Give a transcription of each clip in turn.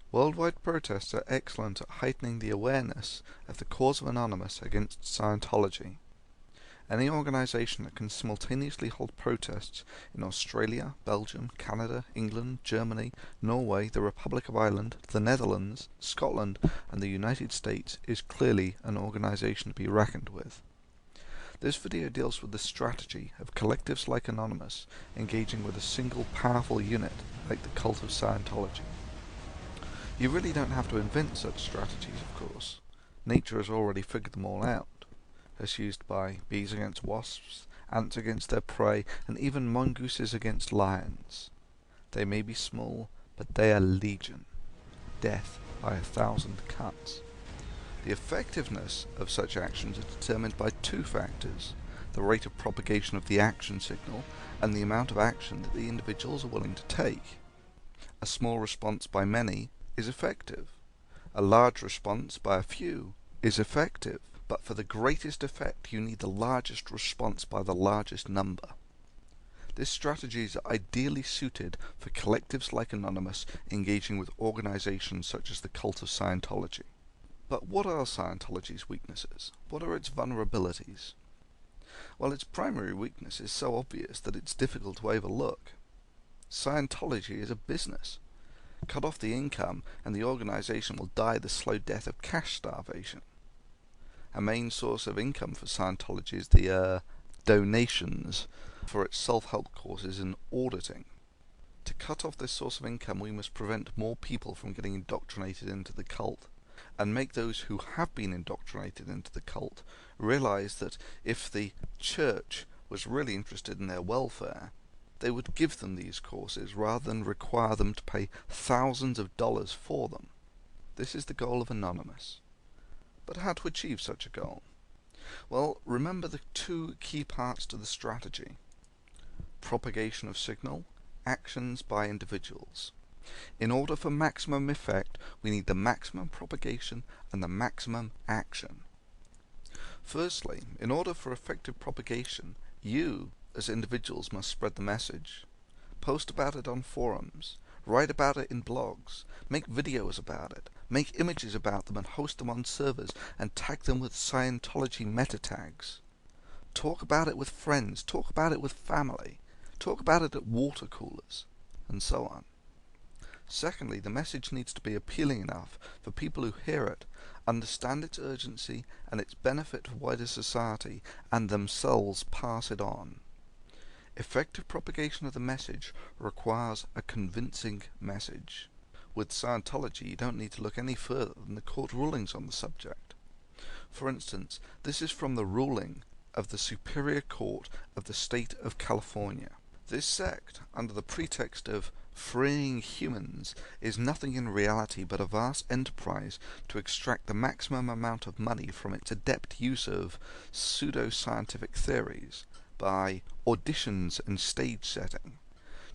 Worldwide protests are excellent at heightening the awareness of the cause of Anonymous against Scientology. Any organisation that can simultaneously hold protests in Australia, Belgium, Canada, England, Germany, Norway, the Republic of Ireland, the Netherlands, Scotland, and the United States is clearly an organisation to be reckoned with. This video deals with the strategy of collectives like Anonymous engaging with a single powerful unit like the cult of Scientology. You really don't have to invent such strategies, of course. Nature has already figured them all out, as used by bees against wasps, ants against their prey, and even mongooses against lions. They may be small, but they are legion. Death by 1,000 cuts. The effectiveness of such actions is determined by two factors: the rate of propagation of the action signal and the amount of action that the individuals are willing to take. A small response by many is effective. A large response by a few is effective, but for the greatest effect you need the largest response by the largest number. This strategy is ideally suited for collectives like Anonymous engaging with organizations such as the cult of Scientology. But what are Scientology's weaknesses? What are its vulnerabilities? Well, its primary weakness is so obvious that it's difficult to overlook. Scientology is a business. Cut off the income and the organization will die the slow death of cash starvation. A main source of income for Scientology is the donations for its self-help courses and auditing. To cut off this source of income, we must prevent more people from getting indoctrinated into the cult, and make those who have been indoctrinated into the cult realize that if the church was really interested in their welfare, they would give them these courses rather than require them to pay thousands of dollars for them. This is the goal of Anonymous. But how to achieve such a goal? Well, remember the two key parts to the strategy: propagation of signal, actions by individuals. In order for maximum effect, we need the maximum propagation and the maximum action. Firstly, in order for effective propagation, you, as individuals, must spread the message. Post about it on forums, write about it in blogs, make videos about it, make images about them and host them on servers, and tag them with Scientology meta tags. Talk about it with friends, talk about it with family, talk about it at water coolers, and so on. Secondly, the message needs to be appealing enough for people who hear it, understand its urgency and its benefit for wider society, and themselves pass it on. Effective propagation of the message requires a convincing message. With Scientology, you don't need to look any further than the court rulings on the subject. For instance, this is from the ruling of the Superior Court of the State of California. This sect, under the pretext of freeing humans, is nothing in reality but a vast enterprise to extract the maximum amount of money from its adept use of pseudo-scientific theories by auditions and stage setting,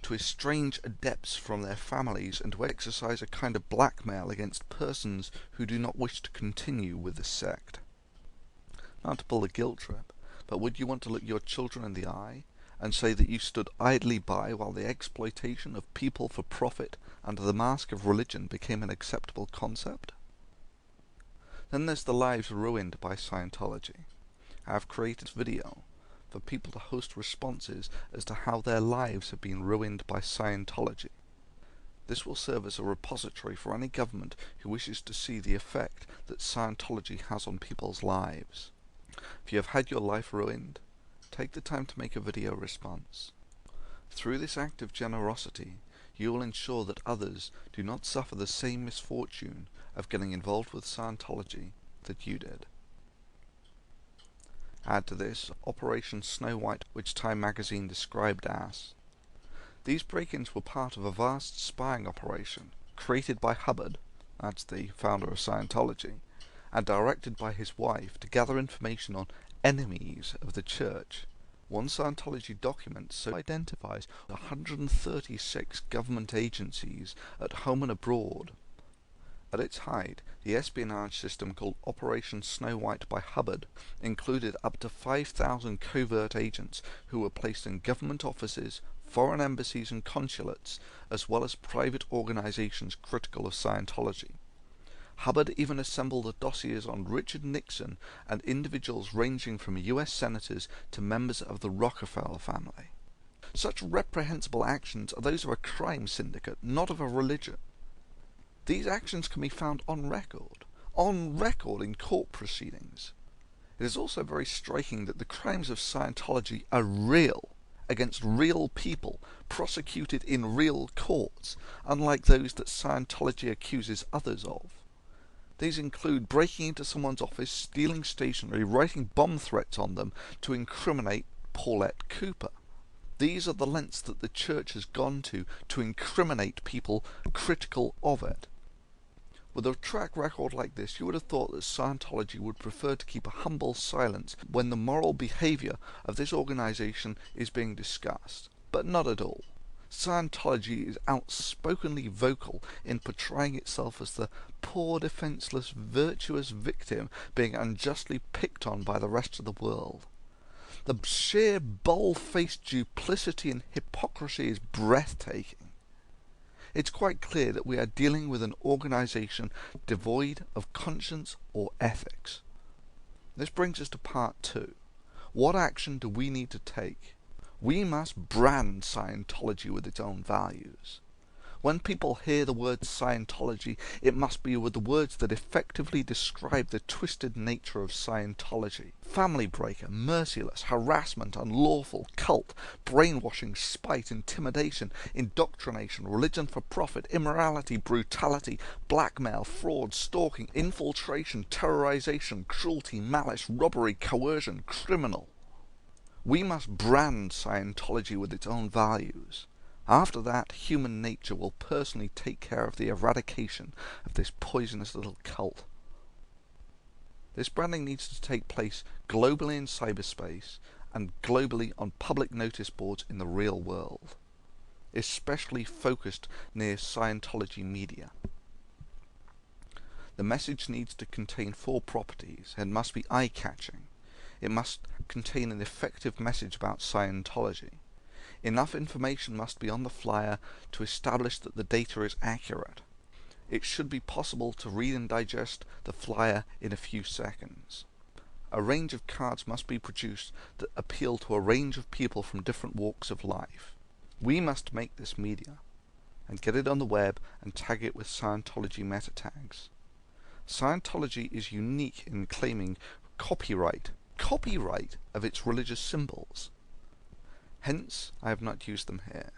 to estrange adepts from their families and to exercise a kind of blackmail against persons who do not wish to continue with the sect. Not to pull a guilt trip, but would you want to look your children in the eye and say that you stood idly by while the exploitation of people for profit under the mask of religion became an acceptable concept? Then there's the lives ruined by Scientology. I have created a video for people to host responses as to how their lives have been ruined by Scientology. This will serve as a repository for any government who wishes to see the effect that Scientology has on people's lives. If you have had your life ruined, take the time to make a video response. Through this act of generosity, you will ensure that others do not suffer the same misfortune of getting involved with Scientology that you did. Add to this Operation Snow White, which Time magazine described as: these break-ins were part of a vast spying operation created by Hubbard, that's the founder of Scientology, and directed by his wife to gather information on enemies of the church. One Scientology document so identifies 136 government agencies at home and abroad. At its height, the espionage system called Operation Snow White by Hubbard included up to 5,000 covert agents who were placed in government offices, foreign embassies and consulates, as well as private organizations critical of Scientology. Hubbard even assembled the dossiers on Richard Nixon and individuals ranging from US senators to members of the Rockefeller family. Such reprehensible actions are those of a crime syndicate, not of a religion. These actions can be found on record in court proceedings. It is also very striking that the crimes of Scientology are real, against real people, prosecuted in real courts, unlike those that Scientology accuses others of. These include breaking into someone's office, stealing stationery, writing bomb threats on them to incriminate Paulette Cooper. These are the lengths that the Church has gone to incriminate people critical of it. With a track record like this, you would have thought that Scientology would prefer to keep a humble silence when the moral behaviour of this organisation is being discussed. But not at all. Scientology is outspokenly vocal in portraying itself as the poor, defenceless, virtuous victim being unjustly picked on by the rest of the world. The sheer bold-faced duplicity and hypocrisy is breathtaking. It's quite clear that we are dealing with an organisation devoid of conscience or ethics. This brings us to part 2. What action do we need to take? We must brand Scientology with its own values. When people hear the word Scientology, it must be with the words that effectively describe the twisted nature of Scientology. Family breaker, merciless, harassment, unlawful, cult, brainwashing, spite, intimidation, indoctrination, religion for profit, immorality, brutality, blackmail, fraud, stalking, infiltration, terrorization, cruelty, malice, robbery, coercion, criminal. We must brand Scientology with its own values. After that, human nature will personally take care of the eradication of this poisonous little cult. This branding needs to take place globally in cyberspace and globally on public notice boards in the real world, especially focused near Scientology media. The message needs to contain 4 properties and must be eye-catching. It must contain an effective message about Scientology. Enough information must be on the flyer to establish that the data is accurate. It should be possible to read and digest the flyer in a few seconds. A range of cards must be produced that appeal to a range of people from different walks of life. We must make this media and get it on the web and tag it with Scientology meta tags. Scientology is unique in claiming copyright of its religious symbols. Hence, I have not used them here,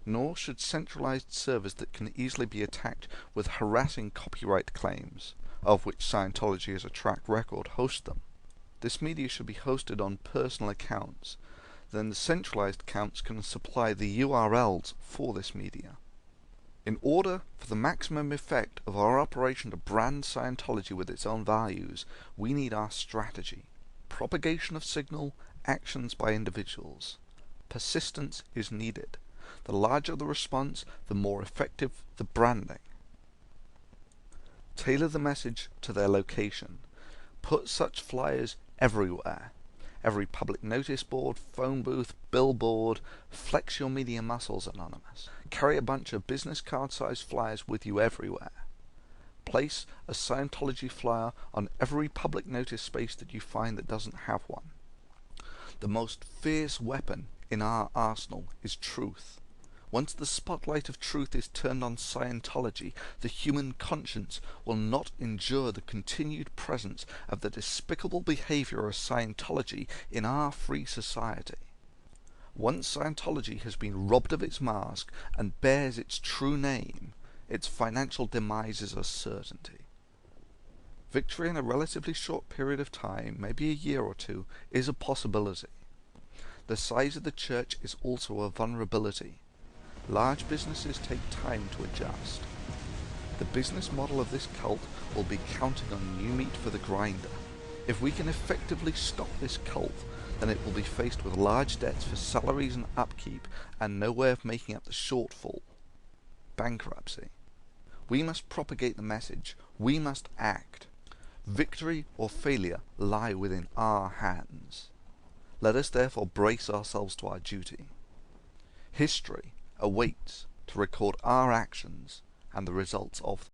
nor should centralized servers that can easily be attacked with harassing copyright claims, of which Scientology has a track record, host them. This media should be hosted on personal accounts. Then the centralized accounts can supply the URLs for this media. In order for the maximum effect of our operation to brand Scientology with its own values, we need our strategy. Propagation of signal, actions by individuals. Persistence is needed. The larger the response, the more effective the branding. Tailor the message to their location. Put such flyers everywhere. Every public notice board, phone booth, billboard. Flex your media muscles, Anonymous. Carry a bunch of business card-sized flyers with you everywhere. Place a Scientology flyer on every public notice space that you find that doesn't have one. The most fierce weapon in our arsenal is truth. Once the spotlight of truth is turned on Scientology, the human conscience will not endure the continued presence of the despicable behavior of Scientology in our free society. Once Scientology has been robbed of its mask and bears its true name, its financial demise is a certainty. Victory in a relatively short period of time, maybe a year or 2, is a possibility. The size of the church is also a vulnerability. Large businesses take time to adjust. The business model of this cult will be counting on new meat for the grinder. If we can effectively stop this cult, then it will be faced with large debts for salaries and upkeep and no way of making up the shortfall. Bankruptcy. We must propagate the message. We must act. Victory or failure lie within our hands. Let us therefore brace ourselves to our duty. History awaits to record our actions and the results of them.